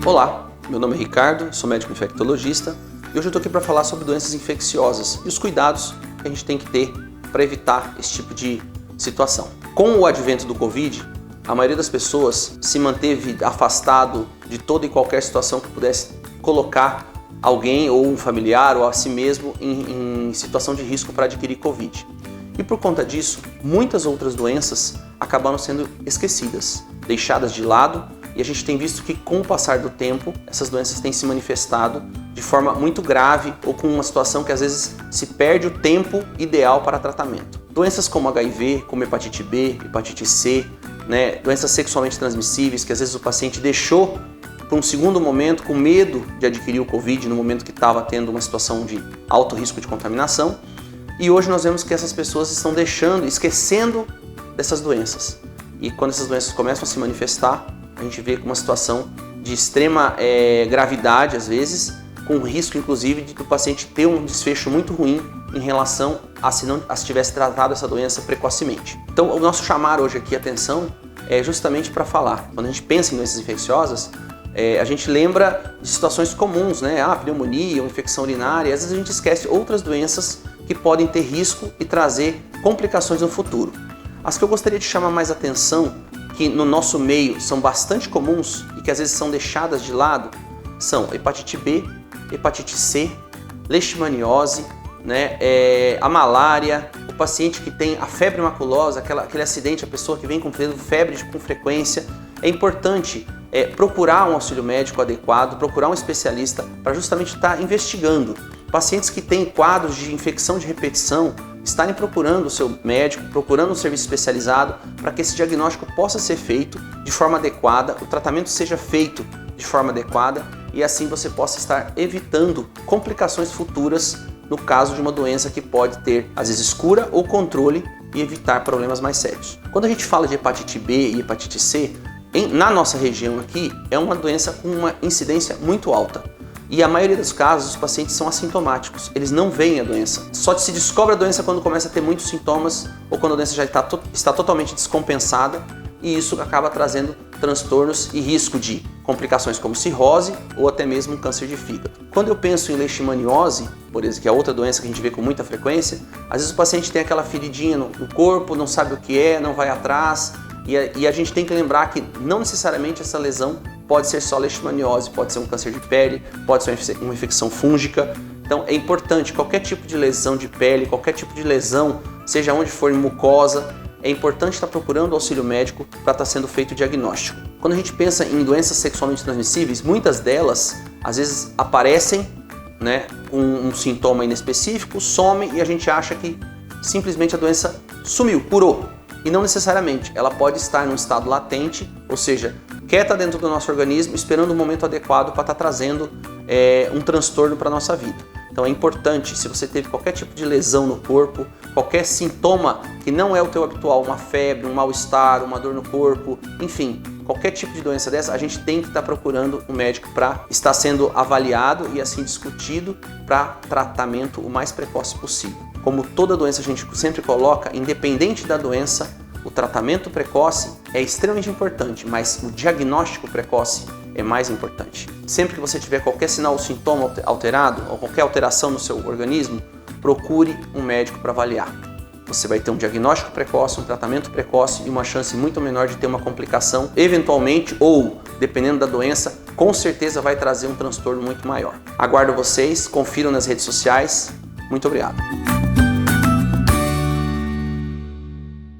Olá, meu nome é Ricardo, sou médico infectologista e hoje eu estou aqui para falar sobre doenças infecciosas e os cuidados que a gente tem que ter para evitar esse tipo de situação. Com o advento do Covid, a maioria das pessoas se manteve afastado de toda e qualquer situação que pudesse colocar alguém ou um familiar ou a si mesmo em situação de risco para adquirir Covid. E por conta disso, muitas outras doenças acabaram sendo esquecidas, deixadas de lado, e a gente tem visto que com o passar do tempo, essas doenças têm se manifestado de forma muito grave ou com uma situação que às vezes se perde o tempo ideal para tratamento. Doenças como HIV, como hepatite B, hepatite C, doenças sexualmente transmissíveis que às vezes o paciente deixou por um segundo momento com medo de adquirir o Covid no momento que estava tendo uma situação de alto risco de contaminação. E hoje nós vemos que essas pessoas estão esquecendo dessas doenças. E quando essas doenças começam a se manifestar, a gente vê uma situação de extrema gravidade, às vezes, com risco, inclusive, de que o paciente ter um desfecho muito ruim em relação a se tivesse tratado essa doença precocemente. Então, o nosso chamar hoje aqui a atenção é justamente para falar. Quando a gente pensa em doenças infecciosas, a gente lembra de situações comuns, pneumonia, uma infecção urinária, e às vezes a gente esquece outras doenças que podem ter risco e trazer complicações no futuro. As que eu gostaria de chamar mais atenção, que no nosso meio são bastante comuns e que às vezes são deixadas de lado, são hepatite B, hepatite C, leishmaniose, a malária, o paciente que tem a febre maculosa, aquele acidente, a pessoa que vem com febre com frequência. É importante procurar um auxílio médico adequado, procurar um especialista para justamente estar investigando. Pacientes que têm quadros de infecção de repetição, estarem procurando o seu médico, procurando um serviço especializado para que esse diagnóstico possa ser feito de forma adequada, o tratamento seja feito de forma adequada e assim você possa estar evitando complicações futuras no caso de uma doença que pode ter, às vezes, cura ou controle e evitar problemas mais sérios. Quando a gente fala de hepatite B e hepatite C, na nossa região aqui é uma doença com uma incidência muito alta. E a maioria dos casos, os pacientes são assintomáticos, eles não veem a doença. Só se descobre a doença quando começa a ter muitos sintomas ou quando a doença já está totalmente descompensada e isso acaba trazendo transtornos e risco de complicações como cirrose ou até mesmo um câncer de fígado. Quando eu penso em leishmaniose, por exemplo, que é outra doença que a gente vê com muita frequência, às vezes o paciente tem aquela feridinha no corpo, não sabe o que é, não vai atrás e a gente tem que lembrar que não necessariamente essa lesão pode ser só leishmaniose, pode ser um câncer de pele, pode ser uma infecção fúngica. Então é importante, qualquer tipo de lesão de pele, qualquer tipo de lesão, seja onde for em mucosa, é importante estar procurando auxílio médico para estar sendo feito o diagnóstico. Quando a gente pensa em doenças sexualmente transmissíveis, muitas delas às vezes aparecem com um sintoma inespecífico, some e a gente acha que simplesmente a doença sumiu, curou. E não necessariamente, ela pode estar num estado latente, ou seja, quieta dentro do nosso organismo, esperando o momento adequado para estar trazendo um transtorno para a nossa vida. Então é importante, se você teve qualquer tipo de lesão no corpo, qualquer sintoma que não é o teu habitual, uma febre, um mal-estar, uma dor no corpo, enfim, qualquer tipo de doença dessa, a gente tem que estar procurando um médico para estar sendo avaliado e assim discutido para tratamento o mais precoce possível. Como toda doença a gente sempre coloca, independente da doença, o tratamento precoce é extremamente importante, mas o diagnóstico precoce é mais importante. Sempre que você tiver qualquer sinal ou sintoma alterado, ou qualquer alteração no seu organismo, procure um médico para avaliar. Você vai ter um diagnóstico precoce, um tratamento precoce e uma chance muito menor de ter uma complicação, eventualmente, ou, dependendo da doença, com certeza vai trazer um transtorno muito maior. Aguardo vocês, confiram nas redes sociais. Muito obrigado.